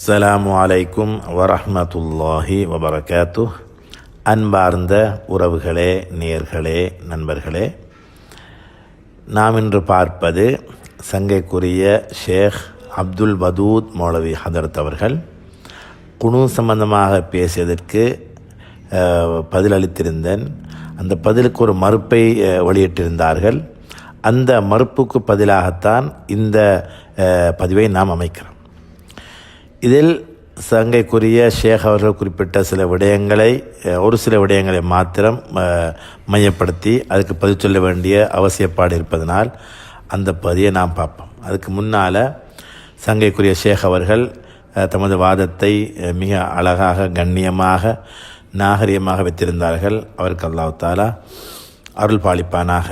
அஸ்ஸலாமு அலைக்கும் வரஹ்மத்துல்லாஹி வபரகாத்து. அன்பார்ந்த உறவுகளே, நேயர்களே, நண்பர்களே, நாம் இன்று பார்ப்பது சங்கைக்குரிய ஷேக் அப்துல் வதூத் மௌலவி ஹதரத் அவர்கள் குனூத் சம்பந்தமாக பேசியதற்கு பதிலளித்திருந்தேன். அந்த பதிலுக்கு ஒரு மறுப்பை வெளியிட்டிருந்தார்கள். அந்த மறுப்புக்கு பதிலாகத்தான் இந்த பதிவை நாம் அமைக்கிறோம். இதில் சங்கைக்குரிய ஷேக் அவர்கள் குறிப்பிட்ட ஒரு சில விடயங்களை மாத்திரம் மையப்படுத்தி அதுக்கு பதில் சொல்ல வேண்டிய அவசியப்பாடு இருப்பதனால் அந்த பதிவை நாம் பார்ப்போம். அதுக்கு முன்னால் சங்கைக்குரிய ஷேக் அவர்கள் தமது வாதத்தை மிக அழகாக, கண்ணியமாக, நாகரிகமாக வைத்திருந்தார்கள். அவருக்கு அல்லாஹ் தஆலா அருள் பாலிப்பானாக.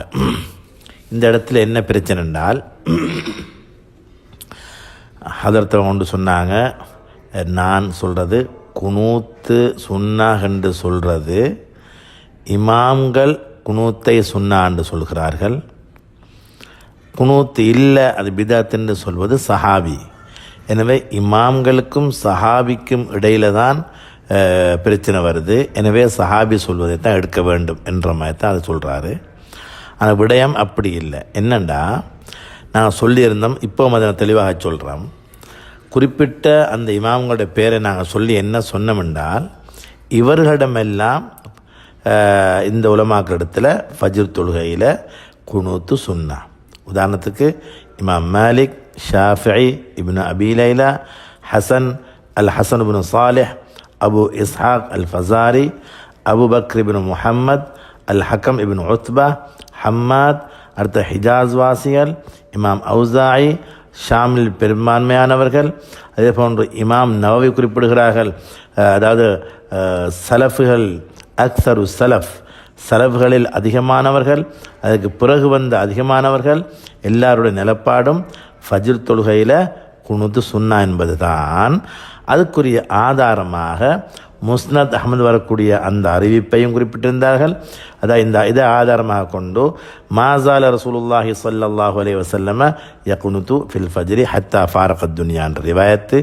இந்த இடத்துல என்ன பிரச்சனை என்றால், ஹதரத்தை கொண்டு சொன்னாங்க, நான் சொல்கிறது குனூத்து சுன்னாஹ் என்று சொல்கிறது, இமாம்கள் குனூத்தை சுன்னான்னு சொல்கிறார்கள். குனூத்து இல்லை, அது பிதாத் என்று சொல்வது சஹாபி. எனவே இமாம்களுக்கும் சஹாபிக்கும் இடையில தான் பிரச்சனை வருது. எனவே சஹாபி சொல்வதை தான் எடுக்க வேண்டும் என்ற மாதிரி தான் அது சொல்கிறாரு. அந்த விடயம் அப்படி இல்லை. என்னென்னா, நாங்கள் சொல்லியிருந்தோம், இப்போ அதை தெளிவாக சொல்கிறோம். குறிப்பிட்ட அந்த இமாம்களுடைய பேரை நாங்கள் சொல்லி என்ன சொன்னோம் என்றால், இவர்களிடமெல்லாம் இந்த உலமாக்களிடத்தில் ஃபஜ்ர் தொழுகையில் குனூத்து சுன்னா. உதாரணத்துக்கு இமாம் மாலிக், ஷாஃபிஇ, இப்னு அபி லைலா, ஹசன் இப்னு சாலிஹ், அபு இஸ்ஹாக் அல் ஃபஸாரி, அபு பக்ர் இப்னு முஹம்மத், அல் ஹக்கம் இப்னு உத்பா, ஹம்மாத், அடுத்த ஹிஜாஸ் வாசிகள், இமாம் அவுசாயி, ஷாமில் பெரும்பான்மையானவர்கள். அதே போன்று இமாம் நவவி குறிப்பிடுகிறார்கள், அதாவது சலஃபுகள் அக்ஸரு சலஃப்களில் அதிகமானவர்கள், அதுக்கு பிறகு வந்த அதிகமானவர்கள் எல்லாருடைய நிலப்பாடும் ஃபஜ்ர் தொழுகையில் குனூத்து சுன்னா என்பது தான். அதுக்குரிய ஆதாரமாக முஸ்னத் அஹ்மது வரக்கூடிய அந்த அறிவிப்பையும் குறிப்பிட்டிருந்தார்கள். அதான் இதை ஆதாரமாக கொண்டு மாசால ரசூலுல்லாஹி ஸல்லல்லாஹு அலைஹி வஸல்லம் யகுனுது ஃபில் ஃபஜ்ரி ஹத்தா ஃபாரகத் துன்யா என்ற ரிவாயத்து.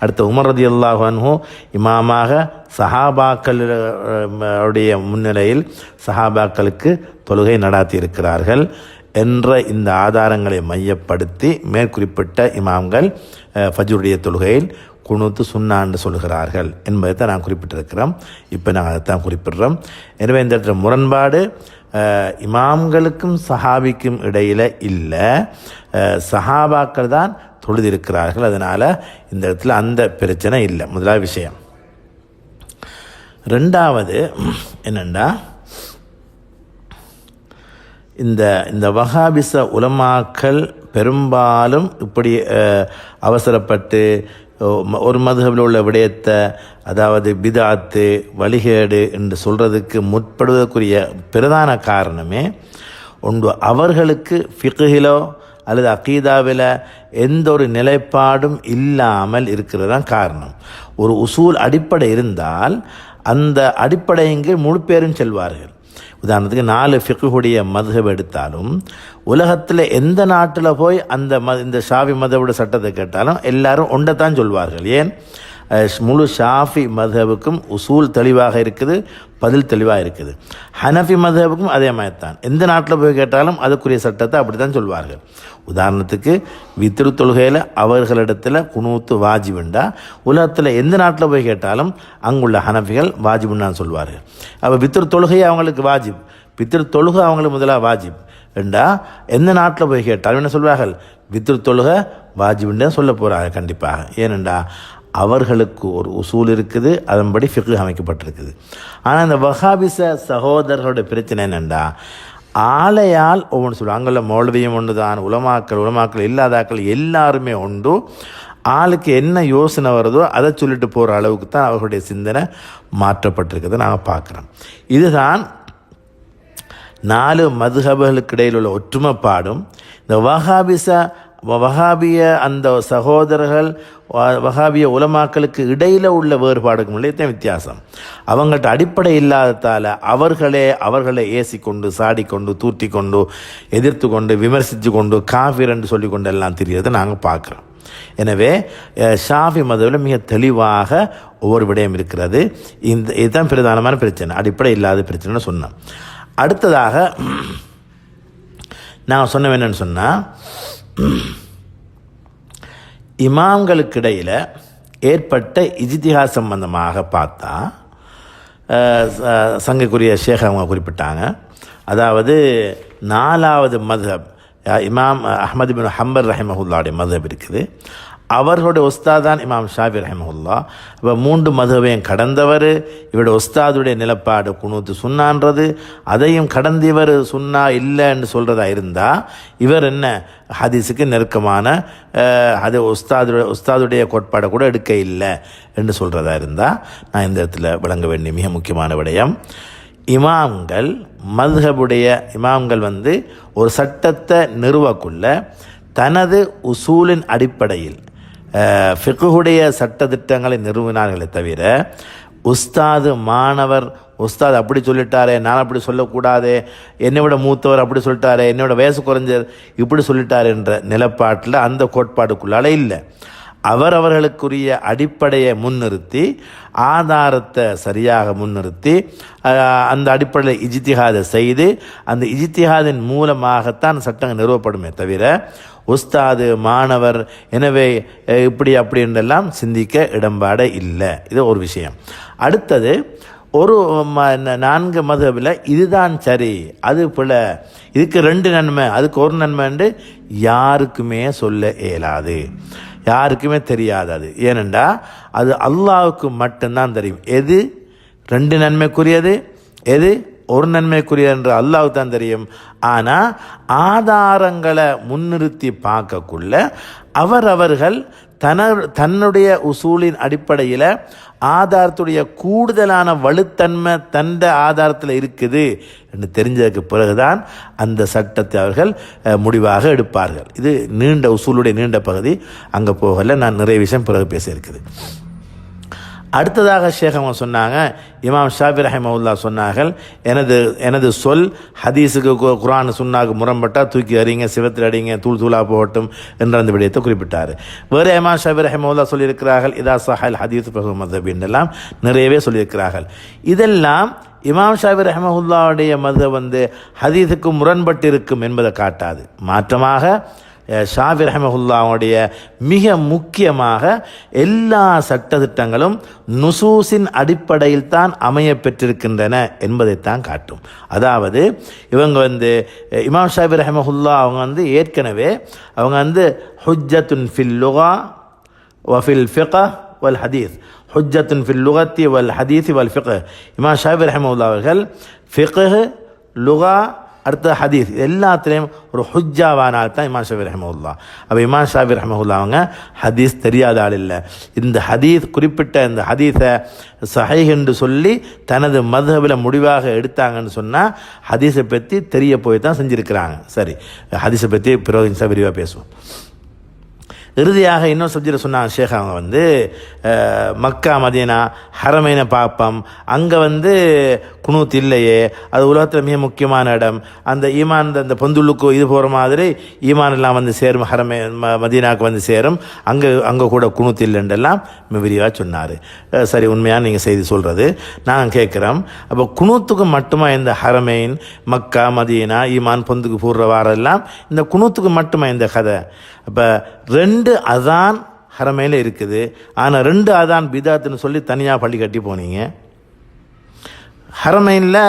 அடுத்து உமர் ரலியல்லாஹு அன்ஹு இமாமாக சஹாபாக்களுடைய முன்னிலையில் சஹாபாக்களுக்கு தொழுகை நடாத்தி இருக்கிறார்கள் என்ற இந்த ஆதாரங்களை மையப்படுத்தி மேற்குறிப்பிட்ட இமாம்கள் ஃபஜ்ருடைய தொழுகையில் குனூத்து சுன்னான்னு சொல்கிறார்கள் என்பதை தான் நான் குறிப்பிட்டிருக்கிறோம். இப்போ நாங்கள் அதைத்தான் குறிப்பிடுறோம். எனவே இந்த இடத்துல முரண்பாடு இமாம்களுக்கும் சஹாபிக்கும் இடையில் இல்லை, சஹாபாக்கள் தான் தொழுதிருக்கிறார்கள். அதனால் இந்த இடத்துல அந்த பிரச்சனை இல்லை. முதலாவது விஷயம். ரெண்டாவது என்னென்னா, இந்த வஹாபிச உலமாக்கள் பெரும்பாலும் இப்படி அவசரப்பட்டு ஒரு மதுஹபில் உள்ள விடயத்தை, அதாவது பிதாத்து, வழிகேடு என்று சொல்கிறதுக்கு முற்படுவதற்குரிய பிரதான காரணமே ஒன்று, அவர்களுக்கு ஃபிக்ஹிலோ அல்லது அகீதாவில் எந்த ஒரு நிலைப்பாடும் இல்லாமல் இருக்கிறது தான் காரணம். ஒரு உசூல் அடிப்படை இருந்தால் அந்த அடிப்படையிற்கு முழு பேரும் செல்வார்கள். உதாரணத்துக்கு 4 ஃபிக்ஹுடைய மதுஹப் எடுத்தாலும் உலகத்தில் எந்த நாட்டில் போய் இந்த ஷாஃபி மதுஹபோட சட்டத்தை கேட்டாலும் எல்லாரும் ஒன்றைத்தான் சொல்வார்கள். ஏன்? முழு ஷாஃபி மதுஹபுக்கும் உசூல் தெளிவாக இருக்குது, பதில் தெளிவாக இருக்குது. ஹனஃபி மதுஹபுக்கும் அதே மாதிரி தான். எந்த நாட்டில் போய் கேட்டாலும் அதுக்குரிய சட்டத்தை அப்படி தான் சொல்வார்கள். உதாரணத்துக்கு வித்ரு தொழுகையில் அவர்களிடத்தில் குனூத்து வாஜிபுண்டா, உலகத்தில் எந்த நாட்டில் போய் கேட்டாலும் அங்குள்ள ஹனஃபிகள் வாஜிபுண்டான்னு சொல்வார்கள். அப்போ வித்ரு தொழுகையை அவங்களுக்கு வாஜிப், வித்ரு தொழுகை அவங்களுக்கு முதலாக வாஜிப் என்றா எந்த நாட்டில் போய் கேட்டாலும் என்ன சொல்வார்கள்? வித்ரு தொழுகை வாஜிபுன்னு சொல்ல போகிறாங்க கண்டிப்பாக. ஏனென்றா அவர்களுக்கு ஒரு உசூல் இருக்குது, அதன்படி ஃபிக்ஹ் அமைக்கப்பட்டிருக்குது. ஆனால் இந்த வஹாபிச சகோதரர்களுடைய பிரச்சனை என்னென்றா, ஆலையால் ஒவ்வொன்று சொல்லுவாங்க. அங்குள்ள மௌலவியும் ஒன்று தான், உலமாக்கள் இல்லாதாக்கள் எல்லாருமே உண்டு. ஆளுக்கு என்ன யோசனை வருதோ அதை சொல்லிட்டு போகிற அளவுக்கு தான் அவர்களுடைய சிந்தனை மாற்றப்பட்டிருக்கிறத நாங்கள் பார்க்குறோம். இதுதான் 4 மதுஹபுகளுக்கு இடையில் உள்ள ஒற்றுமைப்பாடும் இந்த வஹாபிய அந்த சகோதரர்கள் வஹாபிய உலமாக்களுக்கு இடையில் உள்ள வேறுபாடுக்கும் இல்லையே வித்தியாசம். அவங்கள்ட்ட அடிப்படை இல்லாததால் அவர்களை ஏசிக்கொண்டு, சாடிக்கொண்டு, தூற்றி கொண்டு, எதிர்த்து கொண்டு, விமர்சித்து கொண்டு, காஃபிர் என்று சொல்லிக்கொண்டு எல்லாம் தெரிகிறத நாங்கள் பார்க்குறோம். எனவே ஷாஃபி மதவில் மிக தெளிவாக ஒவ்வொரு விடயம் இருக்கிறது. இதுதான் பிரதானமான பிரச்சனை, அடிப்படை இல்லாத பிரச்சனைன்னு சொன்னோம். அடுத்ததாக நான் சொன்னேன் என்னன்னு சொன்னால், இமாம்களுக்கிடையில் ஏற்பட்ட இஜ்திஹாத் சம்பந்தமாக பார்த்தா சங்கைக்குரிய ஷேக் அவங்க குறிப்பிட்டாங்க. அதாவது 4வது மத்ஹப் இமாம் அஹ்மது பின் ஹம்பல் ரஹிமஹுல்லாவுடைய மத்ஹப் இருக்குது. அவர்களுடைய உஸ்தாத் தான் இமாம் ஷாஃபி ரஹிமஹுல்லா. இப்போ 3 மதுஹபையும் கடந்தவர். இவருடைய உஸ்தாதுடைய நிலப்பாடு குனூத்து சுன்னான்றது. அதையும் கடந்தவர் சுன்னா இல்லைன்னு சொல்கிறதா இருந்தால் இவர் என்ன ஹதீஸுக்கு நெருக்கமான அது உஸ்தாதுடைய கோட்பாடை கூட எடுக்க இல்லை என்று சொல்கிறதா இருந்தால், நான் இந்த இடத்துல விளங்க வேண்டிய மிக முக்கியமான விடயம், இமாம்கள் மத்ஹபுடைய இமாம்கள் ஒரு சட்டத்தை நிறுவக்குள்ள தனது உசூலின் அடிப்படையில் ஃபிக்ஹுடைய சட்டத்திட்டங்களை நிறுவினார்களே தவிர, உஸ்தாது மாணவர் உஸ்தாத் அப்படி சொல்லிட்டாரே, நான் அப்படி சொல்லக்கூடாதே, என்னை விட மூத்தவர் அப்படி சொல்லிட்டாரே, என்னோட வயசு குறைஞ்சர் இப்படி சொல்லிட்டார் என்ற நிலப்பாட்டில் அந்த கோட்பாடுக்குள்ளால இல்லை. அவர்களுக்குரிய அடிப்படையை முன்னிறுத்தி, ஆதாரத்தை சரியாக முன்னிறுத்தி, அந்த அடிப்படையில் இஜ்திஹாதை செய்து, அந்த இஜ்திஹாதின் மூலமாகத்தான் சட்டங்கள் நிறுவப்படுமே தவிர உஸ்தாது மாணவர் எனவே இப்படி அப்படி என்றெல்லாம் சிந்திக்க இடம்பாட இல்லை. இது ஒரு விஷயம். அடுத்தது, ஒரு 4 மதுஹபில் இதுதான் சரி, அது பிழை, இதுக்கு 2 நன்மை அதுக்கு 1 நன்மை என்று யாருக்குமே சொல்ல இயலாது, யாருக்குமே தெரியாது. அது ஏனென்றா அது அல்லாஹ்வுக்கு மட்டும்தான் தெரியும். எது 2 நன்மைக்குரியது, எது 1 நன்மைக்குரியது என்று அல்லாஹ்வுக்கு தான் தெரியும். ஆனால் ஆதாரங்களை முன்னிறுத்தி பார்க்கக்குள்ள அவர்கள் தன்னுடைய உசூலின் அடிப்படையில் ஆதாரத்துடைய கூடுதலான வலுத்தன்மை தந்த ஆதாரத்தில் இருக்குது என்று தெரிஞ்சதுக்கு பிறகுதான் அந்த சட்டத்தை அவர்கள் முடிவாக எடுப்பார்கள். இது நீண்ட உசூலுடைய நீண்ட பகுதி, அங்கே போகல, நான் நிறைய விஷயம் பிறகு பேசியிருக்குது. அடுத்ததாக ஷேக் அவங்க சொன்னாங்க, இமாம் ஷாஃபி ரஹிமஹுல்லா சொன்னார்கள், எனது சொல் ஹதீஸுக்கு குர்ஆன் சுன்னாக்கு முரண்பட்டால் தூக்கி அறிங்க, சிவத்தில் அடிங்க, தூளாக போகட்டும் என்ற அந்த விடயத்தை குறிப்பிட்டார். வேறு இமாம் ஷாஃபி ரஹிமஹுல்லா சொல்லியிருக்கிறார்கள், இதா சஹல் ஹதீஸ் பஹு மத்ஹப் எல்லாம் நிறையவே சொல்லியிருக்கிறார்கள். இதெல்லாம் இமாம் ஷாஃபி ரஹிமஹுல்லாவுடைய மத்ஹப் ஹதீஸுக்கு முரண்பட்டு இருக்கும் என்பதை காட்டாது. மாற்றமாக ஷாஃபி ரஹிமஹுல்லாவுடைய மிக முக்கியமாக எல்லா சட்டத்திட்டங்களும் நுசூஸின் அடிப்படையில் தான் அமைய பெற்றிருக்கின்றன என்பதைத்தான் காட்டும். அதாவது இவங்க இமாம் ஷாஃபி ரஹிமஹுல்லா அவங்க ஏற்கனவே அவங்க ஹுஜ்ஜத்துன் ஃபில் லுகா வ ஃபில் ஃபிக்ஹ் வல் ஹதீஸ், ஹுஜ்ஜத்துன் ஃபில் லுகத்தி வல் ஹதீஸ் வல் ஃபிக்ஹ். இமாம் ஷாஃபி ரஹிமஹுல்லா அவர்கள் ஃபிக்ஹ், லுகா, அடுத்த ஹதீஸ் எல்லாத்துலேயும் ஒரு ஹுஜ்ஜாவானால் தான் இமாம் ஷாஃபி ரஹிமஹுல்லா. அப்போ இமாம் ஷாஃபி ரஹிமஹுல்லா அவங்க ஹதீஸ் தெரியாத ஆள் இல்லை. இந்த ஹதீஸ் குறிப்பிட்ட இந்த ஹதீஸை சஹீஹ் என்று சொல்லி தனது மத்ஹபில் முடிவாக எடுத்தாங்கன்னு சொன்னால் ஹதீஸை பற்றி தெரிய போய் தான் செஞ்சுருக்கிறாங்க. சரி, ஹதீஸை பற்றி பிறகு விரிவாக பேசுவோம். இறுதியாக இன்னொரு சப்ஜெக்ட் சொன்னாங்க ஷேக் அவங்க மக்கா மதீனா ஹரமைனை பார்ப்போம், அங்கே குனூத் இல்லையே, அது உலகத்தில் மிக முக்கியமான இடம், அந்த ஈமான் அந்த பொந்துள்ளுக்கு இது போகிற மாதிரி ஈமான் எல்லாம் சேரும், ஹரமே மதீனாவுக்கு சேரும், அங்கே கூட குனூத் இல்லைன்றெல்லாம் விரிவாக சொன்னார். சரி, உண்மையான நீங்கள் செய்தி சொல்கிறது நாங்கள் கேட்குறோம். அப்போ குனூத்துக்கு மட்டுமா இந்த ஹரமைன் மக்கா மதீனா ஈமான் பொந்துக்கு போடுற வாரெல்லாம் இந்த குனூத்துக்கு மட்டுமா இந்த கதை? அப்போ 2 அதான் ஹரமையில் இருக்குது, ஆனால் 2 அதான் பிதாத்துன்னு சொல்லி தனியாக பள்ளி கட்டி போனீங்க. ஹரமைனில்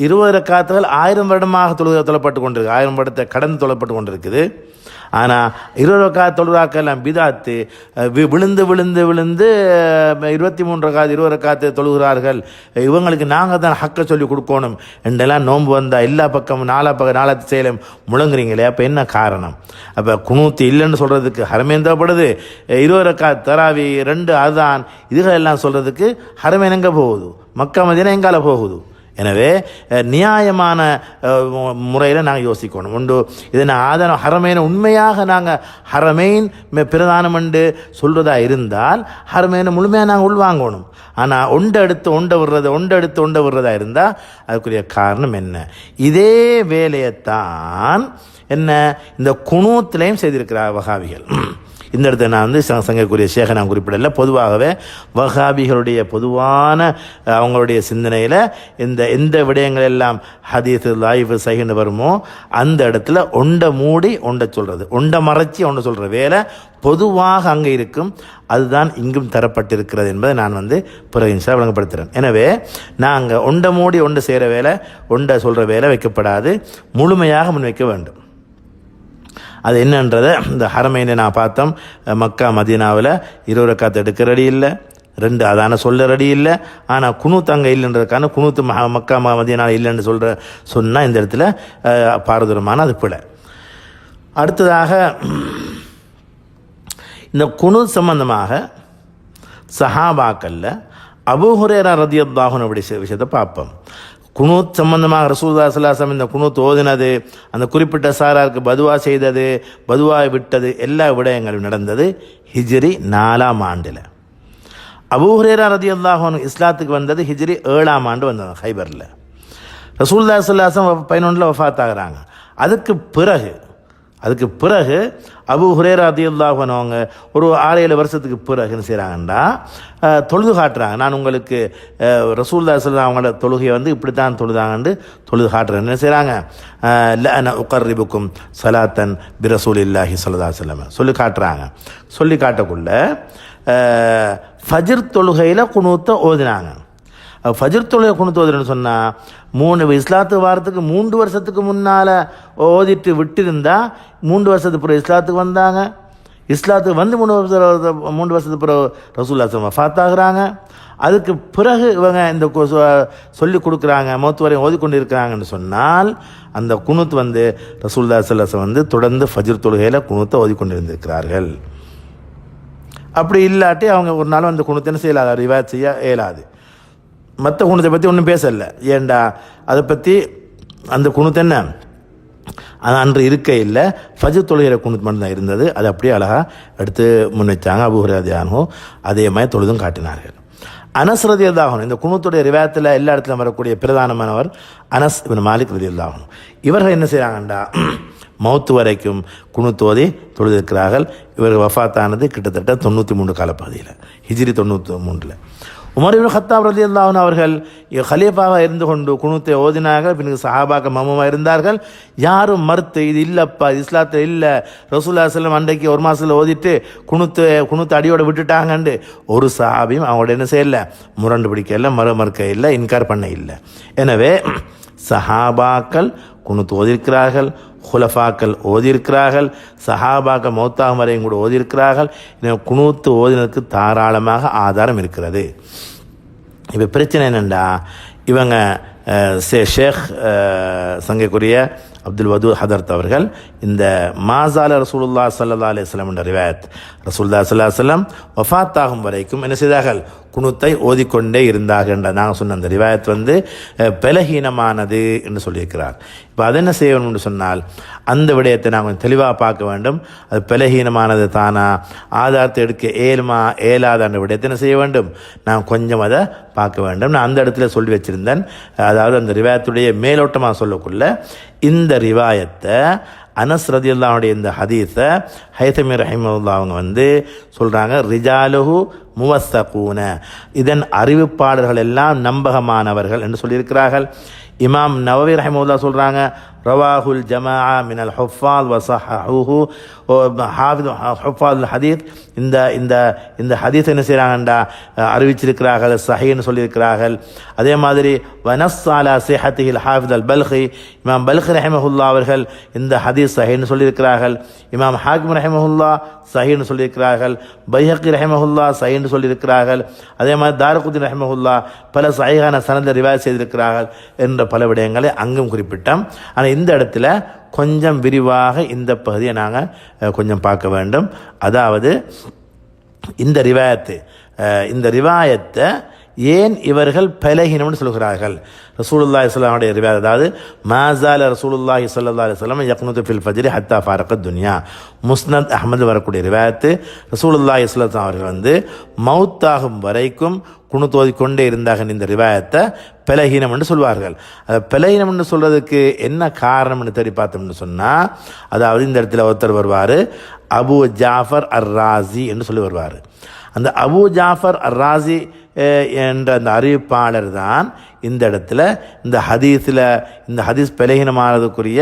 20 ரக்காத்துகள் 1000 வருடமாக தொழப்பட்டு கொண்டிருக்கு, 1000 வருடத்தை கடந்து தொழப்பட்டு கொண்டிருக்குது. ஆனால் 20 ரக்காத் தொழுதாக்கெல்லாம் பிதாத்து, விழுந்து விழுந்து விழுந்து 23 ரக்காத் 20 ரக்காத்து தொழுகிறார்கள், இவங்களுக்கு நாங்கள் தான் ஹக்கை சொல்லி கொடுக்கணும் என்றெல்லாம் நோன்பு வந்தால் எல்லா பக்கமும் நாலா திசையிலும் முழங்குறீங்களே, அப்போ என்ன காரணம்? அப்போ குனூத்து இல்லைன்னு சொல்கிறதுக்கு ஹரமேன் தேவைப்படுது, 20 ரக்காத் தராவி 2 அதான் இதுகளெல்லாம் சொல்கிறதுக்கு ஹரமேன் எங்கே போகுது, மக்கா மதீனா எங்கால போகுது? எனவே நியாயமான முறையில் நாங்கள் யோசிக்கணும். உண்டு இதனை ஆதாரம் ஹரமைனை உண்மையாக நாங்கள் ஹரமைன் பிரதானம் என்று சொல்கிறதா இருந்தால் ஹரமைனை முழுமையாக நாங்கள் உள்வாங்கணும். ஆனால் ஒன்றை எடுத்து ஒன்றை விடுறதா இருந்தால் அதுக்குரிய காரணம் என்ன? இதே வேலையைத்தான் என்ன இந்த குனூத்துலையும் செய்திருக்கிறார் வஹாபிகள். இந்த இடத்துல நான் வந்து சங்கக்கூடிய ஷேகை நான் குறிப்பிடலை. பொதுவாகவே வஹாபிகளுடைய பொதுவான அவங்களுடைய சிந்தனையில் எந்த விடயங்கள் எல்லாம் ஹதீஸ் லாயிஃப் சஹீஹ்னு வருமோ அந்த இடத்துல ஒண்டை மூடி ஒன்றை சொல்கிறது, ஒண்டை மறைச்சி ஒன்றை சொல்கிற வேலை பொதுவாக அங்கே இருக்கும். அதுதான் இங்கும் தரப்பட்டிருக்கிறது என்பதை நான் வந்து பிறகு இன்ஷா விளங்கப்படுத்துகிறேன். எனவே நாங்கள் ஒண்டை மூடி ஒன்று செய்கிற வேலை, ஒன்றை சொல்கிற வேலை வைக்கப்படாது, முழுமையாக முன்வைக்க வேண்டும். அது என்னன்றதை இந்த ஹரமைனை நான் பார்த்தோம். மக்கா மதீனாவில் 20 ரக்காத் எடுக்க ரெடி இல்லை, 2 அதான சொல்ல ரெடி இல்லை. ஆனால் குனூத் அங்கே இல்லைன்றதுக்கான குனூத்து மக்கா மதீனாவில் இல்லைன்னு சொன்னால் இந்த இடத்துல பாரதூரமான அது பிழை. அடுத்ததாக இந்த குனூத் சம்பந்தமாக சஹாபாக்கல்ல அபூ ஹுரைரா ரலியல்லாஹு அன்ஹு விஷயத்தை பார்ப்போம். குனூத் சம்பந்தமாக ரசூலுல்லாஹி ஸல்லல்லாஹு அலைஹி வஸல்லம் இந்த குனூத் ஓதினது, அந்த குறிப்பிட்ட சாராருக்கு பதுவா செய்தது, பதுவாவை விட்டது, எல்லா விடயங்களும் நடந்தது ஹிஜ்ரி 4ஆம் ஆண்டில். அபூ ஹுரைரா ரலியல்லாஹு அன்ஹு இஸ்லாத்துக்கு வந்தது ஹிஜ்ரி 7ஆம் ஆண்டு வந்தாங்க ஹைபரில். ரசூலுல்லாஹி ஸல்லல்லாஹு அலைஹி வஸல்லம் 11 வஃபாத் ஆகிறாங்க. அதுக்கு பிறகு அபூ ஹுரைரா ரலியல்லாஹு அன்ஹு அவங்க ஒரு 6-7 வருஷத்துக்கு பிறகு என்ன செய்கிறாங்கன்னா தொழுது காட்டுறாங்க. நான் உங்களுக்கு ரசூலுல்லாஹி ஸல்லல்லாஹு அவங்களோட தொழுகையை வந்து இப்படித்தான் தொழுதாங்கன்னு தொழுது காட்டுறேன். என்ன செய்கிறாங்க, லஅன உகர்ரிபுக்கும் ஸலாத்தன் பி ரசூலில்லாஹி ஸல்லல்லாஹு அலைஹி வஸல்லம் சொல்லி காட்டுறாங்க. சொல்லி காட்டக்குள்ள ஃபஜ்ர் தொழுகையில் குனூத்தை ஓதினாங்க. ஃபஜ்ர் தொழுகை குனூத் ஓதுறேன்னு சொன்னால் இஸ்லாத்து வாரத்துக்கு 3 வருஷத்துக்கு முன்னால் ஓதிட்டு விட்டிருந்தா 3 வருஷத்துக்கு பிறகு இஸ்லாத்துக்கு வந்தாங்க. இஸ்லாத்துக்கு வந்து 3 வருஷத்துக்கு பிறகு ரசூலுல்லாஹி ஸல்லல்லாஹு வஃபாத் ஆகுறாங்க. அதுக்கு பிறகு இவங்க இந்த சொல்லி கொடுக்குறாங்க, மௌத் வரையும் ஓதிக்கொண்டு இருக்கிறாங்கன்னு சொன்னால் அந்த குனூத் வந்து ரசூலுல்லாஹி ஸல்லல்லாஹு அலைஹி வந்து தொடர்ந்து ஃபஜ்ர் தொழுகையில் குனூத்தை ஓதிக்கொண்டு இருந்திருக்கிறார்கள். அப்படி இல்லாட்டி அவங்க ஒரு நாள் அந்த குனூத்தை என்ன செய்யலாது, ரிவாயத் செய்ய இயலாது. மற்ற குணத்தை பற்றி ஒன்றும் பேசலை. ஏண்டா அதை பற்றி அந்த குணத்தை என்ன அது அன்று இருக்க இல்லை, ஃபஜ்ர் தொழுகிற குணத்து மட்டும்தான் இருந்தது. அது அப்படியே அழகாக எடுத்து முன் வச்சாங்க. அபூ ஹுரைரா ரலியல்லாஹு அதே மாதிரி தொழுதும் காட்டினார்கள். அனஸ் ரலியல்லாஹு அன்ஹு இந்த குனூத்துடைய ரிவாயத்தில் எல்லா இடத்துலையும் வரக்கூடிய பிரதானமானவர் அனஸ் இப்னு மாலிக் ரலியல்லாஹு அன்ஹு. இவர்கள் என்ன செய்கிறாங்கண்டா மௌத்து வரைக்கும் குனூத் ஓதி தொழுதிருக்கிறார்கள். இவர்கள் வஃபாத்தானது கிட்டத்தட்ட 93 காலப்பகுதியில், ஹிஜ்ரி 93. உமர் இப்னு கத்தாப் ரலியல்லாஹு அன்ஹு அவர்கள் ஹலீஃபாவாக இருந்து கொண்டு குனூத்தை ஓதினார்கள். பின்னுக்கு சஹாபாக்கள் மம்முமாக இருந்தார்கள். யாரும் மறுத்து இது இல்லைப்பா, இஸ்லாத்தில் இல்லை, ரசூலுல்லாஹி ஸல்லல்லாஹு அலைஹி வஸல்லம் அன்றைக்கு ஒரு மாதத்தில் ஓதிட்டு குனூத்து அடியோடு விட்டுட்டாங்கண்டு ஒரு சஹாபியும் அவங்களோட என்ன செய்யலை, முரண்டு பிடிக்க இல்லை, மறுக்க இல்லை, இன்கார் பண்ண இல்லை. எனவே சஹாபாக்கள் குனூத் ஓதியிருக்கிறார்கள், ஹுலஃபாக்கள் ஓதியிருக்கிறார்கள், சஹாபாக்கள் மௌத்தாகும் வரையும் கூட ஓதியிருக்கிறார்கள். குனூத்து ஓதினதுக்கு தாராளமாக ஆதாரம் இருக்கிறது. இப்போ பிரச்சனை என்னென்னா இவங்க ஷேக் சங்கைக்குரிய அப்துல் வதூத் ஹதரத் அவர்கள் இந்த மாசால ரசூலுல்லாஹி ஸல்லல்லாஹு அலைஹி வஸல்லம் என்ற ரிவாயத் ரசூலுல்லாஹி ஸல்லல்லாஹு அலைஹி வஸல்லம் வஃபாத் ஆகும் வரைக்கும் என்ன செய்தார்கள், குனூத்தை ஓதிக்கொண்டே இருந்தார்கள் என்ற நாங்கள் சொன்ன அந்த ரிவாயத் வந்து பலஹீனமானது என்று சொல்லியிருக்கிறார். இப்போ அதை என்ன செய்ய வேணும்னு சொன்னால் அந்த விடயத்தை நான் கொஞ்சம் தெளிவாக பார்க்க வேண்டும். அது பலஹீனமானது தானா, ஆதாரத்தை எடுக்க ஏலாத அந்த விடயத்தை என்ன செய்ய வேண்டும், நான் கொஞ்சம் அதை பார்க்க வேண்டும். நான் அந்த இடத்துல சொல்லி வச்சுருந்தேன். அதாவது அந்த ரிவாயத்துடைய மேலோட்டமாக சொல்லக்குள்ள இந்த ரிவாயத்தை அனஸ் ரலியல்லாஹு இந்த ஹதீஸை ஹைதமி ரஹிமஹுல்லாஹ் அவங்க வந்து சொல்கிறாங்க, ரிஜாலுஹு முவஸ்ஸகூன, இதன் அறிவிப்பாளர்கள் எல்லாம் நம்பகமானவர்கள் என்று சொல்லியிருக்கிறார்கள். இமாம் நவவி ரஹிமஹுல்லாஹ் சொல்கிறாங்க, ரவாஹுல் ஜமாஅ மினல் ஹுஃபாஸ் வ ஸஹஹூஹு ஹாஃபிஸ் ஹுஃபாஸ் ஹதீஸ். இந்த ஹதீஸ் என்ன செய்கிறாங்கண்டா அறிவிச்சிருக்கிறார்கள், சஹீன்னு சொல்லியிருக்கிறார்கள். அதே மாதிரி வனஸ் அலா ஸிஹத்திஹில் ஹாஃபிஸ் அல் பல்கி, இமாம் பல்கி ரஹிமஹுல்லாஹ் அவர்கள் இந்த ஹதீஸ் சஹீன்னு சொல்லியிருக்கிறார்கள். இமாம் ஹாக்கிம் ரஹிமஹுல்லாஹ் சஹீன்னு சொல்லியிருக்கிறார்கள். பைஹக்கி ரஹிமஹுல்லாஹ் சஹீன்னு சொல்லியிருக்கிறார்கள். அதே மாதிரி தாரகுத்னி ரஹிமஹுல்லாஹ் பல சஹீஹான சனதை ரிவாயத் செய்திருக்கிறார்கள் என்ற பல விடயங்களை அங்கும் குறிப்பிட்டோம். ஆனால் இந்த இடத்துல கொஞ்சம் விரிவாக இந்த பகுதியை நாங்கள் கொஞ்சம் பார்க்க வேண்டும். அதாவது இந்த ரிவாயத்தை ஏன் இவர்கள் பலகீனம்னு சொல்கிறார்கள்? ரசூலுல்லாஹி ஸல்லல்லாஹு அலைஹி வஸல்லம் அதாவது மாஸால ரசூலுல்லாஹி ஸல்லல்லாஹு அலைஹி வஸல்லம் யக்னுது ஃபில் ஃபஜ்ரி ஹத்தா ஃபாரகத் துன்யா. முஸ்னத் அஹ்மது வரக்கூடிய ரிவாயத்து, ரசூலுல்லாஹி ஸல்லல்லாஹு அலைஹி வஸல்லம் அவர்கள் மௌத்தாகும் வரைக்கும் குனுத் ஓதிக்கொண்டே இருந்தாங்க. இந்த ரிவாயத்தை பலகீனம் என்று சொல்வார்கள். அதை பலகீனம் என்று சொல்றதுக்கு என்ன காரணம்னு தேடி பார்த்தோம்னு சொன்னால், அதாவது இந்த இடத்துல ஒருத்தர் வருவார், அபு ஜாஃபர் அர் ராசி என்று சொல்லி வருவார். அந்த அபு ஜாஃபர் அர் ராசி என்ற அந்த அறிவிப்பாளர் தான் இந்த இடத்துல இந்த ஹதீஸ் பலகீனமானதுக்குரிய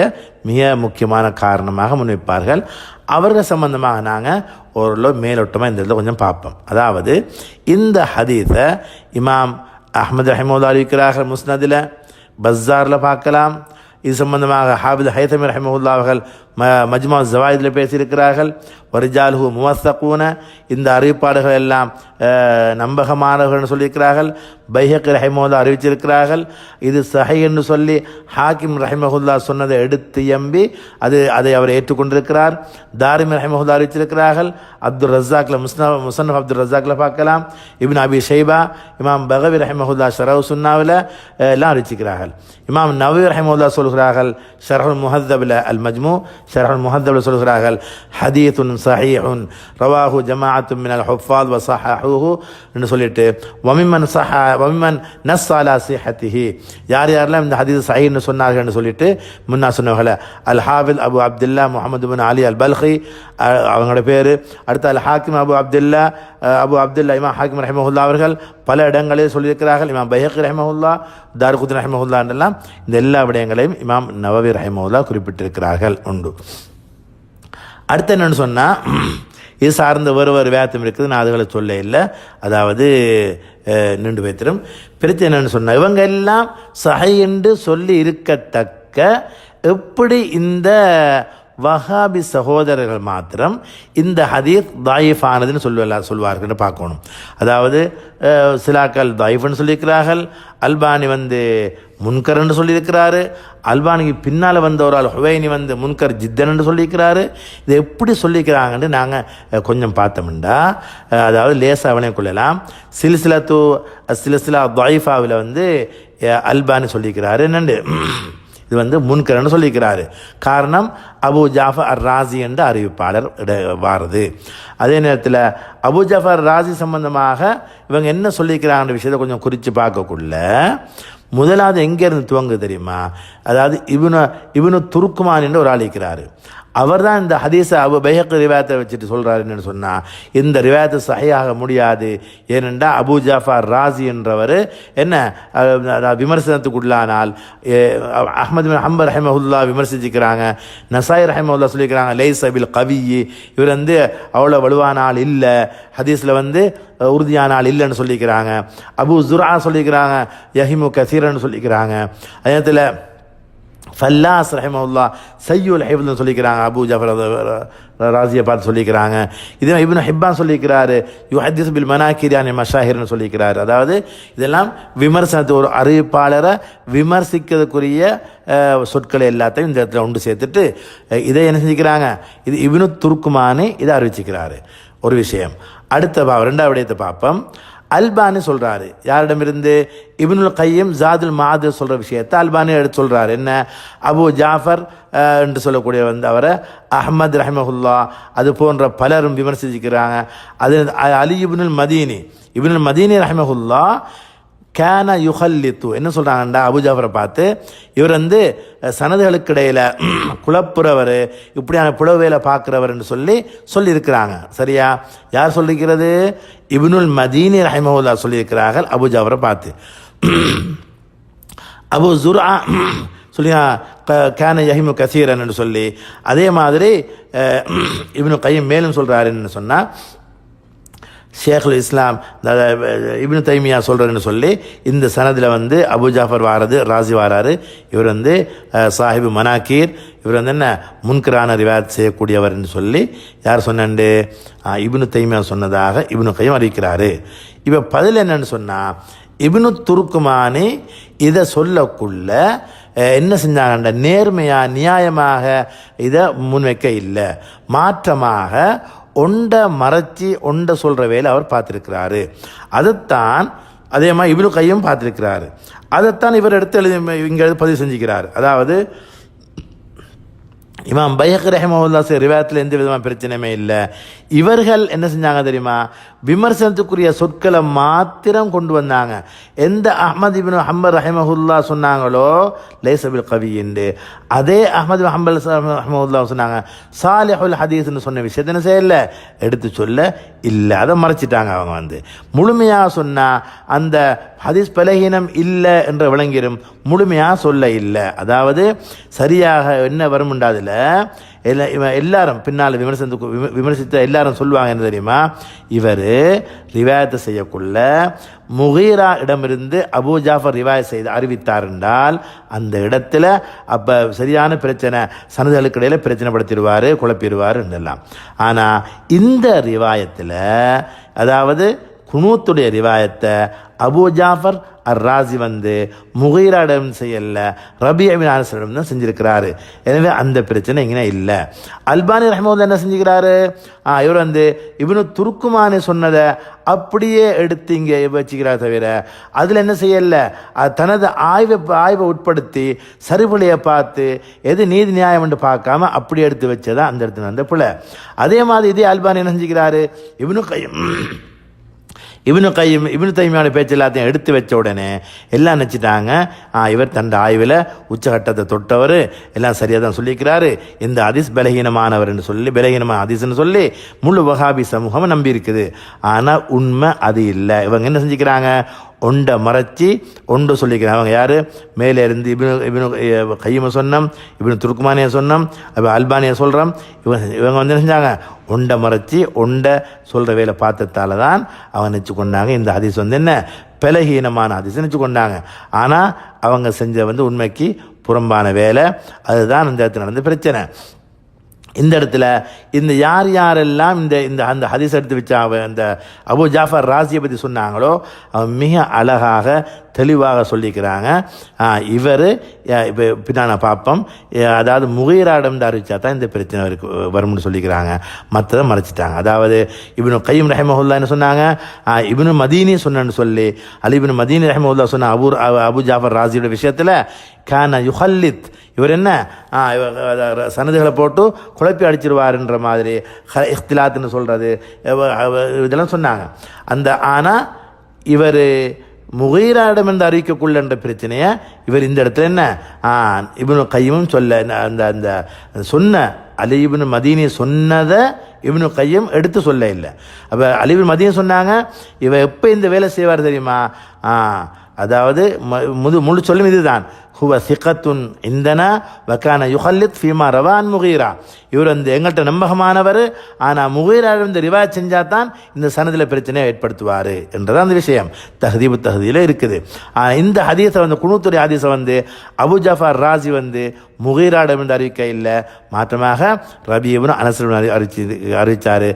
மிக முக்கியமான காரணமாக முன்வைப்பார்கள். அவர்கள் சம்பந்தமாக நாங்கள் ஓரளவு மேலோட்டமாக இந்த இடத்துல கொஞ்சம் பார்ப்போம். அதாவது இந்த ஹதீஸை இமாம் அஹ்மது ரஹிமஹுல்லாஹ் அறிவிக்கிறார்கள் முஸ்னதில், பஸாரில் பார்க்கலாம். இது சம்பந்தமாக ஹாஃபிஸ் ஹைதமி ரஹிமஹுல்லாஹ் அவர்கள் மஜ்மா ஸவாயிதில் பேசியிருக்கிறார்கள். வரிஜாலுஹு முவஸ்ஸகூன, இந்த அறிவிப்பாளர்கள் எல்லாம் நம்பகமானவர்கள் சொல்லியிருக்கிறார்கள். பைஹக்கி ரஹிமஹுல்லாஹ் அறிவிச்சிருக்கிறார்கள். இது சஹீஹ் என்று சொல்லி ஹாக்கிம் ரஹிமஹுல்லாஹ் சொன்னதை எடுத்து எம்பி அதை அவர் ஏற்றுக்கொண்டிருக்கிறார். தாரிமி ரஹிமஹுல்லாஹ் அறிவிச்சிருக்கிறார்கள். அப்துல் ரஸாக்ல முஸன்னஃப் அப்துல் ரஸாக்ல பார்க்கலாம். இப்னு அபி ஷைபா, இமாம் பகவி ரஹிமஹுல்லாஹ் ஷரஹ் சுன்னாவில் எல்லாம் அறிவிச்சிருக்கிறார்கள். இமாம் நவவி ரஹிமஹுல்லாஹ் சொல்கிறார்கள் ஷரஹுல் முஹத்தபில் அல் மஜ்மூ, ஷரஹுல் முஹத்தபில் சொல்கிறார்கள் ஹதீத்துன் சஹீஹுன் ரவாஹு ஜமாஅத்தும் மினல் ஹுஃபாஸ் வ ஸஹஹூஹு என்று சொல்லிட்டு வமிமன் நஸ் அலா ஸிஹத்திஹி, யாரெல்லாம் இந்த ஹதீஸ் சஹீஹ்னு சொன்னார்கள் என்று சொல்லிட்டு முன்னா சொன்னவர்கள அல் ஹாஃபிஸ் அபு அப்துல்லா முஹம்மது பின் அலி அல் பல்கி அவங்களோட பேர். அடுத்து அல் ஹாக்கிம் அபு அப்துல்லா இமாம் ஹாக்கிம் ரஹிமஹுல்லாஹ் அவர்கள் பல இடங்களில் சொல்லியிருக்கிறார்கள். இமாம் பைஹக்கி ரஹிமஹுல்லாஹ், தாருகுத்னி ரஹிமஹுல்லாஹ் என்றெல்லாம் இந்த எல்லா விடயங்களையும் இமாம் நவவி ரஹிமஹுல்லாஹ் குறிப்பிட்டிருக்கிறார்கள் உண்டு. அடுத்து என்னென்னு சொன்னால், இது சார்ந்த வேறு வேத்தம் இருக்குது, நான் அதுகளை சொல்ல இல்லை, அதாவது நின்று வைத்திரும். பிரச்சனை என்னென்னு சொன்னால், இவங்க எல்லாம் சஹீஹ் என்று சொல்லி இருக்கத்தக்க எப்படி இந்த வஹாபி சகோதரர்கள் மாத்திரம் இந்த ஹதீஸ் தாயிஃபானதுன்னு சொல்வார்கள் பார்க்கணும். அதாவது சிலாக்கள் தாயிஃப்னு சொல்லியிருக்கிறார்கள், அல்பானி முன்கர் என்று சொல்லியிருக்கிறாரு, அல்பானிக்கு பின்னால் வந்த ஒரு ஆள் ஹுவைனி முன்கர் ஜித்தன் என்று சொல்லியிருக்கிறாரு. இதை எப்படி சொல்லியிருக்கிறாங்கன்னு நாங்கள் கொஞ்சம் பார்த்தோம்டா, அதாவது லேசாக அவனையும் கொள்ளலாம். சிலசிலா தாயிஃபாவில் அல்பானி சொல்லியிருக்கிறாரு என்னண்டு, இது முன்கரன்னு சொல்லியிருக்கிறாரு. காரணம் அபு ஜாஃபர் அர் ராசி என்ற அறிவிப்பாளர் வாருது. அதே நேரத்தில் அபு ஜாஃபர் ராசி சம்பந்தமாக இவங்க என்ன சொல்லியிருக்கிறாங்கன்ற விஷயத்தை கொஞ்சம் குறித்து பார்க்கக்குள்ள, முதலாவது எங்கேருந்து துவங்கு தெரியுமா? அதாவது இப்னு துர்க்குமான் என்று ஒரு ஆள் இருக்கிறார். அவர் தான் இந்த ஹதீஸை பைஹக்கி ரிவாயத்தை வச்சுட்டு சொல்கிறார். என்னென்னு சொன்னால், இந்த ரிவாயத்தை சஹீஹாக முடியாது, ஏனென்றால் அபு ஜாஃபர் ராசி என்றவர் என்ன விமர்சனத்துக்குள்ளானால் அஹ்மது பின் ஹம்பல் ரஹிமஹுல்லாஹ் விமர்சிச்சுக்கிறாங்க. நசாய் ரஹிமஹுல்லாஹ் சொல்லியிருக்கிறாங்க லைஸ பில் கவி, இவர் அவ்வளோ வலுவான ஆள் இல்லை, ஹதீஸில் உறுதியான ஆள் இல்லைன்னு சொல்லிக்கிறாங்க. அபு ஜுரா சொல்லிக்கிறாங்க யஹிமு கசீரன்னு சொல்லிக்கிறாங்க. அதே நேரத்தில் ஃபல்லாஸ் ரஹிமஹுல்லாஹ் சய்யுல் ஹிஃப்த்னு சொல்லிக்கிறாங்க, அபு ஜாஃபர் ராசியை பார்த்து சொல்லிக்கிறாங்க. இதே இப்னு ஹிப்பான் சொல்லிக்கிறாரு யுஹதிஸ் பில் மனாகிர் யானி மஷாஹிர்னு சொல்லிக்கிறாரு. அதாவது இதெல்லாம் விமர்சனத்தை, ஒரு அறிவிப்பாளரை விமர்சிக்கிறதுக்குரிய சொற்களை எல்லாத்தையும் இந்த இடத்துல ஒன்று சேர்த்துட்டு இதை என்ன செஞ்சுக்கிறாங்க, இது இப்னு துர்க்குமானி இதை அறிவிச்சுக்கிறாரு. ஒரு விஷயம். அடுத்த ரெண்டாவது விடயத்தை பார்ப்போம். அல்பானி சொல்கிறாரு, யாரிடமிருந்து? இப்னுல் கையம் ஜாதுல் மாது சொல்கிற விஷயத்தை அல்பானி எடுத்து சொல்கிறாரு. என்ன, அபு ஜாஃபர் என்று சொல்லக்கூடிய அவரை அஹ்மத் ரஹிமஹுல்லாஹ் அது போன்ற பலரும் விமர்சிக்கிறாங்க. அது அலி இப்னுல் மதீனி ரஹிமஹுல்லாஹ் கேன யுஹல்லித்து என்ன சொல்கிறாங்கண்டா, அபு ஜாஃபரை பார்த்து இவர் சனதுகளுக்கு இடையில் குழப்புறவர், இப்படியான புலவேலை பார்க்குறவர்னு சொல்லியிருக்கிறாங்க. சரியா? யார் சொல்லிக்கிறது? இப்னுல் மதீனி ரஹிமஹுல்லாஹ் சொல்லியிருக்கிறார்கள் அபு ஜாஃபரை பார்த்து. அபு ஜுர்ஆ சொல்லி கேன யஹிமு கசீரன் என்று சொல்லி, அதே மாதிரி இப்னு கையம் மேலும் சொல்கிறாருன்னு சொன்னால், ஷேகுல் இஸ்லாம் இப்னு தைமியா சொல்கிறேன்னு சொல்லி இந்த சனதில் அபு ஜாஃபர் வாரது, ராசி வாராரு. இவர் சாஹிபு மனாக்கீர், இவர் என்ன முன்கரான ரிவாயத் செய்யக்கூடியவர் என்று சொல்லி யார் சொன்னண்டு? இப்னு தைமியா சொன்னதாக இப்னு கையம் அறிவிக்கிறாரு. இப்போ பதில் என்னன்னு சொன்னால், இப்னு துர்க்குமானி இதை சொல்லக்குள்ள என்ன செஞ்சாங்கண்ட, நேர்மையாக நியாயமாக இதை முன்வைக்க இல்லை, மாற்றமாக ஒன்றை மறைச்சி ஒன்றை சொல்கிற வேலை அவர் பார்த்துருக்கிறாரு. அதுதான் அதே மாதிரி இப்னு கையும் பார்த்துருக்கிறாரு. அதைத்தான் இவர் எடுத்து இங்கே பதிவு செஞ்சுக்கிறார். அதாவது இமாம் பைஹக்கி ரஹிமஹுல்லாஹ் ரிவாயத்தில் எந்த விதமான பிரச்சனையுமே இல்லை. இவர்கள் என்ன செஞ்சாங்க தெரியுமா, விமர்சனத்துக்குரிய சொற்களை மாத்திரம் கொண்டு வந்தாங்க. எந்த அஹ்மத் இப்னு ஹம்பல் ரஹிமஹுல்லாஹ் சொன்னாங்களோ லைஸபில் கவி என்று, அதே அஹ்மத் இப்னு ஹம்பல் ரஹிமஹுல்லாஹ் சொன்னாங்க சாலிஹுல் ஹதீஸ்னு சொன்ன விஷயத்தை என்ன செய்யல, எடுத்து சொல்ல இல்லை, அதை மறைச்சிட்டாங்க. அவங்க முழுமையாக சொன்னால் அந்த ஹதீஸ் பலகீனம் இல்லை என்ற விளங்கிடும், முழுமையாக சொல்ல இல்லை. அதாவது சரியாக என்ன வரும்ண்டாதில் எல்லாரும் பின்னால் விமர்சித்த எல்லாரும் சொல்லுவாங்க என்ன தெரியுமா, இவர் ரிவாயத்தை செய்யக்குள்ள முகீரா இடமிருந்து அபூ ஜாஃபர் ரிவாயத் செய்து அறிவித்தார் என்றால் அந்த இடத்துல அப்போ சரியான பிரச்சனை, சனதுகளுக்கு இடையில் பிரச்சனை படுத்திடுவார், குழப்பிடுவார் என்றெல்லாம். ஆனால் இந்த ரிவாயத்தில், அதாவது குனூத்துடைய ரிவாயத்தை அபூ ஜாஃபர் அர்-ராஸி முகீராடம் செய்யல, ரபீ இப்னு அனஸிடம் தான் செஞ்சிருக்கிறாரு. எனவே அந்த பிரச்சனை இங்கே இல்லை. அல்பானி ரஹ்மத்துல்லாஹி என்ன செஞ்சுக்கிறாரு, இவர் இப்னு துர்க்குமானி சொன்னதை அப்படியே எடுத்து இங்கே வச்சுக்கிறார். தவிர அதில் என்ன செய்யல, தனது ஆய்வை உட்படுத்தி சரிபுலையை பார்த்து எது நீதி நியாயம் என்று பார்க்காம அப்படி எடுத்து வச்சதான் அந்த இடத்துல பிள்ளை. அதே மாதிரி இதே அல்பானி என்ன செஞ்சுக்கிறாரு, இப்னு தைமியாவோட பேச்சு எல்லாத்தையும் எடுத்து வச்ச உடனே எல்லாம் நினச்சிட்டாங்க, இவர் தன் ஆய்வில் உச்சகட்டத்தை தொட்டவர், எல்லாம் சரியாக தான் சொல்லியிருக்கிறாரு, இந்த ஹதீஸ் பலகீனமானவர்னு சொல்லி, பலகீனமான ஹதீஸ்ன்னு சொல்லி முழு வஹாபி சமூகம் நம்பி இருக்குது. ஆனால் உண்மை அது இல்லை. இவங்க என்ன செஞ்சுக்கிறாங்க, ஒன்றை மறைச்சி ஒன்று சொல்லிக்கிறாங்க. அவங்க யார், மேலே இருந்து இப்னு கையிமை சொன்னோம், இப்னு துர்க்குமானியை சொன்னோம், அப்போ அல்பானியை சொல்கிறோம். இவங்க என்ன செஞ்சாங்க, ஒன்றை மறைச்சி ஒன்றை சொல்கிற வேலை பார்த்ததால தான் அவங்க நினச்சி கொண்டாங்க இந்த ஹதீஸ் என்ன பலகீனமான ஹதீஸ் நினச்சி கொண்டாங்க. ஆனால் அவங்க செஞ்ச உண்மைக்கு புறம்பான வேலை. அதுதான் இந்த இடத்துல நடந்த பிரச்சனை. இந்த இடத்துல இந்த யாரெல்லாம் இந்த அந்த ஹதீஸ் எடுத்து வச்சா அந்த அபூ ஜாஃபர் ராஸியை பற்றி சொன்னாங்களோ அவன் மிக அழகாக தெளிவாக சொல்லிக்கிறாங்க. இவர் இப்போ பின்னான பாப்பம், அதாவது முகீராடம் அறிவிச்சா தான் இந்த பிரச்சனை வரும்னு சொல்லிக்கிறாங்க, மற்றதை மறைச்சிட்டாங்க. அதாவது இப்னு கையிம் ரஹிமஹுல்லாஹ் என்ன சொன்னாங்க, இப்னு மதீனி சொன்னு சொல்லி இப்னு மதீனி ரஹிமஹுல்லாஹ் சொன்ன அபூ ஜாஃபர் ராஸியோட விஷயத்தில் கான யுஹல்லித், இவர் என்ன சனதுகளை போட்டு குழப்பி அடிச்சிருவாருன்ற மாதிரி இஃப்திலாத்துன்னு சொல்கிறது இதெல்லாம் சொன்னாங்க. ஆனால் இவர் முகீராடம் என்று அறிவிக்கக்குள்ள என்ற பிரச்சனையை இவர் இந்த இடத்துல என்ன இப்னு கையிமும் சொல்ல, அந்த சொன்ன அலி இப்னு மதீனி சொன்னதை இப்னு கையும் எடுத்து சொல்ல இல்லை. அப்போ அலி இப்னு மதீனி சொன்னாங்க, இவர் எப்போ இந்த வேலை செய்வார் தெரியுமா, அதாவது முழு சொல்லும் இதுதான், ஹுவ சிகத்துன் இந்தனா வக்கான யுஹல்லித் ஃபீமா ரவான் முகீரா, இவர் எங்கள்கிட்ட நம்பகமானவர், ஆனால் முகீராவிடம் இந்த ரிவாயத் செஞ்சால் தான் இந்த சனதில் பிரச்சனையை ஏற்படுத்துவார் என்றதான் அந்த விஷயம் தஹதீபில் இருக்குது. இந்த ஹதீஸை குனூத்துடைய ஹதீஸை அபூ ஜாஃபர் ராஸி முகீராடம் என்று அறிவிக்க இல்லை, மாற்றமாக ரபீ இப்னு அனஸ் அறிவித்தார்.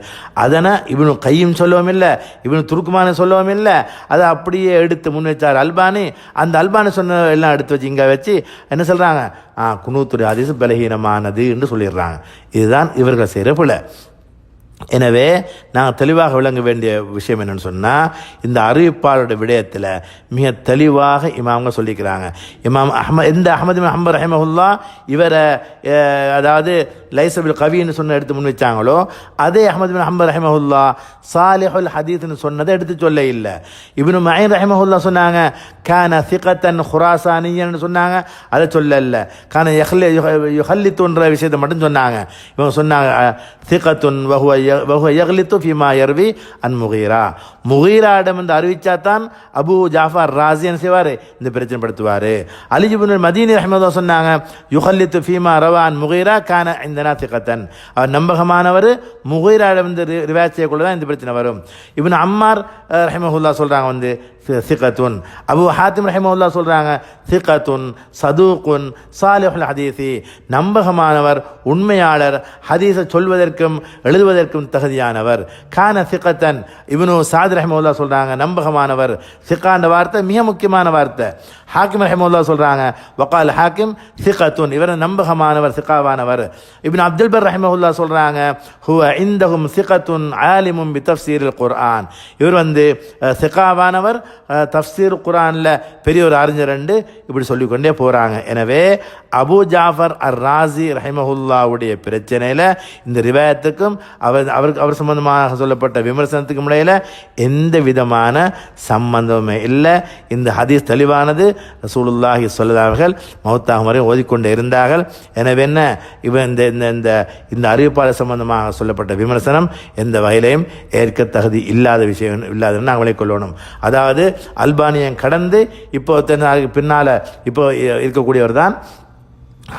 அதனை இப்னு கையும் சொல்லவும் இல்லை, இப்னு துர்க்குமானி சொல்லவும் இல்லை, அதை அப்படியே எடுத்து முன் வச்சார் அல்பானி. அந்த அல்பானி சொன்ன எல்லாம் எடுத்து வச்சு இங்கே வச்சு என்ன சொல்கிறாங்க, குனூத்துடைய ஹதீஸ் பலகீனமானது என்று சொல்லிடுறாங்க. இதுதான் இவர்கள் செய்கிற பிழை. எனவே நாங்கள் தெளிவாக விளங்க வேண்டிய விஷயம் என்னென்னு சொன்னால், இந்த அறிவிப்பாளருடைய விடயத்தில் மிக தெளிவாக இமாம்கள் சொல்லிக்கிறாங்க. இமாம் அஹ்மத் இப்னு ஹம்பல் ரஹிமஹுல்லாஹ் இவரை அதாவது லைஸபில் கவின்னு சொன்ன எடுத்து முன் வச்சாங்களோ, அதே அஹ்மத் இப்னு ஹம்பல் ரஹிமஹுல்லாஹ் சாலிஹுல் ஹதீஸ்னு சொன்னதை எடுத்து சொல்ல இல்லை. இப்னு மஈன் ரஹிமஹுல்லாஹ் சொன்னாங்க கான சிகத்தன் ஹுராசானியன்னு சொன்னாங்க, அதை சொல்லல. கான யுஹல்லித்துன்ற விஷயத்தை மட்டும் சொன்னாங்க. இவங்க சொன்னாங்க சிகத்துன் வஹுவ யக்லித்து ஃபீமா யர்வி அன் முகீரா, முகீராடம் என்று அறிவிச்சா தான் அபூ ஜாஃபர் ராஸி என்ன செய்வார், இந்த பிரச்சனை படுத்துவார். அலி இப்னு மதீனி ரஹ்மத்துல்லாஹி சொன்னாங்க யுஹல்லித்து ஃபீமா ரவா அன் முகீரா கான இந்தனா சிகத்தன், அவர் நம்பகமானவர், முகீராடம் என்று ரிவாயத் செய்யக்குள்ள தான் இந்த பிரச்சனை வரும். இப்னு அம்மார் ரஹிமஹுல்லாஹ் சொல்கிறாங்க சிகத்துன். அபூ ஹாத்திம் ரஹிமஹுல்லாஹ் சொல்கிறாங்க சிகத்துன் சதூக்குன் சாலிஹுல் ஹதீஸி, நம்பகமானவர், உண்மையாளர், ஹதீஸை சொல்வதற்கும் எழுதுவதற்கும் விடயத்துக்கும் தகுதியானவர். கான சிகத்தன், இப்னு சாத் ரஹ்மத்துல்லாஹி சொல்றாங்க நம்பகமானவர். சிகான்ற வார்த்தை மிக முக்கியமான வார்த்தை. ஹாக்கிம் ரஹ்மத்துல்லாஹி சொல்றாங்க வகால் ஹாக்கிம் சிகத்துன், இவர் நம்பகமானவர், சிகாவானவர். இப்னு அப்துல் பர் ரஹ்மத்துல்லாஹி சொல்றாங்க ஹுவ இந்தஹும் சிகத்துன் ஆலிமும் பி தஃப்சீரில் குர்ஆன், இவர் சிகாவானவர், தஃப்சீர் குர்ஆன்ல பெரிய ஒரு அறிஞர் என்று இப்படி சொல்லிக்கொண்டே போறாங்க. எனவே அபு ஜாஃபர் அர் ராசி ரஹிமஹுல்லாவுடைய பிரச்சனையில் இந்த ரிவாயத்துக்கும் அவர் சம்பந்தமாக சொல்லப்பட்ட விமர்சனத்துக்கும் இடையில எந்த விதமான சம்பந்தமே இல்லை. இந்த ஹதீஸ் தெளிவானது. ரசூலுல்லாஹி ஸல்லல்லாஹு அலைஹி வஸல்லம் மௌத்தாகும் வரை ஓதிக்கொண்டே இருந்தார்கள். எனவே என்ன இந்த அறிவிப்பாளர் சம்பந்தமாக சொல்லப்பட்ட விமர்சனம் எந்த வகையிலையும் ஏற்க தகுதி இல்லாத விஷயம் இல்லாதன்னு நாங்கள் விளைக்கொள்ளணும். அதாவது அல்பானியம் கடந்து இப்போ பின்னால் இப்போ இருக்கக்கூடியவர் தான்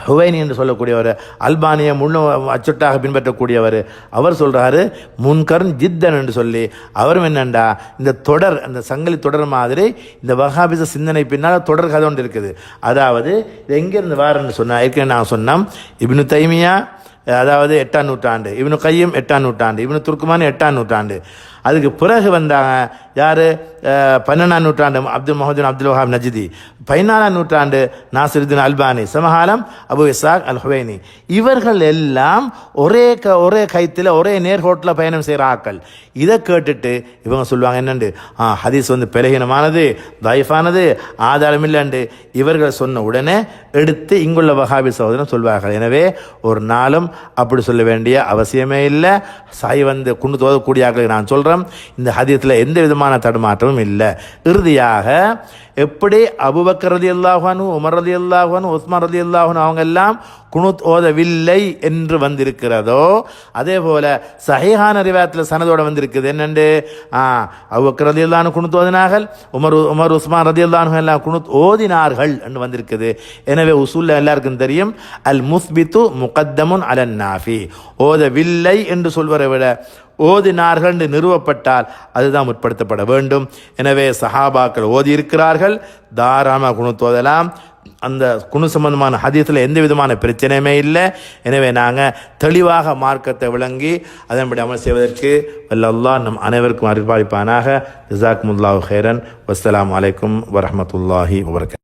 ஹுவைனி என்று சொல்லக்கூடியவர், அல்பானிய முழு அச்சுட்டாக பின்பற்றக்கூடியவர். அவர் சொல்றாரு முன்கர்ன் ஜித்தன் என்று சொல்லி. அவரும் என்னண்டா இந்த தொடர், அந்த சங்கிலி தொடர் மாதிரி இந்த வஹாபிச சிந்தனை பின்னால் தொடர் கதை ஒன்று இருக்குது. அதாவது இது எங்கிருந்து வாரன்னு சொன்னா, ஏற்கனவே நான் சொன்னோம் இப்னு தைமியா அதாவது 8ஆம் நூற்றாண்டு, இப்னு கையம் 8ஆம் நூற்றாண்டு, இப்னு துர்க்குமான் 8ஆம் நூற்றாண்டு. அதுக்கு பிறகு வந்தாங்க யார், 12ஆம் நூற்றாண்டு அப்துல் முஹம்மது அப்துல் வஹாப் நஜ்தி, 14ஆம் நூற்றாண்டு நாசிருதீன் அல்பானி, சமகாலம் அபு இஸ்ஹாக் அல் ஹுவைனி. இவர்கள் எல்லாம் ஒரே கைத்தில் ஒரே நேர்கோட்டில் பயணம் செய்கிற ஆக்கள். இதை கேட்டுட்டு இவங்க சொல்லுவாங்க என்னண்டு, ஹதீஸ் பலகீனமானது, தைஃபானது, ஆதாரம் இல்லைண்டு இவர்கள் சொன்ன உடனே எடுத்து இங்குள்ள வஹாபி சகோதரன் சொல்வார்கள். எனவே ஒரு நாளும் அப்படி சொல்ல வேண்டிய அவசியமே இல்லை. சாய் குண்டு தோதக்கூடிய ஆக்களுக்கு நான் சொல்கிறேன், இந்த ஹதீஸில் எந்த விதமான தடுமாற்றமும் இல்லை. இறுதியாக எப்படி அபூபக்கர் ரலியல்லாஹு அன்ஹு, உமர் ரலியல்லாஹு அன்ஹு, உஸ்மான் ரலியல்லாஹு அன்ஹு அவங்க எல்லாம் குனுத் ஓதவில்லை என்று வந்திருக்கிறதோ, அதே போல சஹீஹான ரிவாயத்தில் சனதோட வந்திருக்குது என்னண்டு, அபூபக்கர் ரலியல்லாஹு அன்ஹு குனுத் ஓதினார்கள், உமர் உஸ்மான் ரலியல்லாஹு அன்ஹு எல்லாம் குனுத் ஓதினார்கள் என்று வந்திருக்குது. எனவே உசூல்ல எல்லாருக்கும் தெரியும், அல் முஸ்பித்து முகத்தமுன் அலன் நாஃபி, ஓதவில்லை என்று சொல்வதை விட ஓதினார்கள் என்று நிறுவப்பட்டால் அதுதான் முற்படுத்தப்பட வேண்டும். எனவே சஹாபாக்கள் ஓதி இருக்கிறார்கள், தாராளமாக குனுத் ஓதலாம். அந்த குனு சம்பந்தமான ஹதீஸில் எந்த விதமான பிரச்சனையுமே இல்லை. எனவே நாங்கள் தெளிவாக மார்க்கத்தை விளங்கி அதன்படி அமல் செய்வதற்கு அல்லாஹ் நம் அனைவருக்கும் அருள்பாலிப்பானாக. ஜஸாக்குமுல்லாஹு ஹைரன். வஸ்ஸலாமு அலைக்கும் வரஹ்மத்துல்லாஹி வபரகாத்துஹு.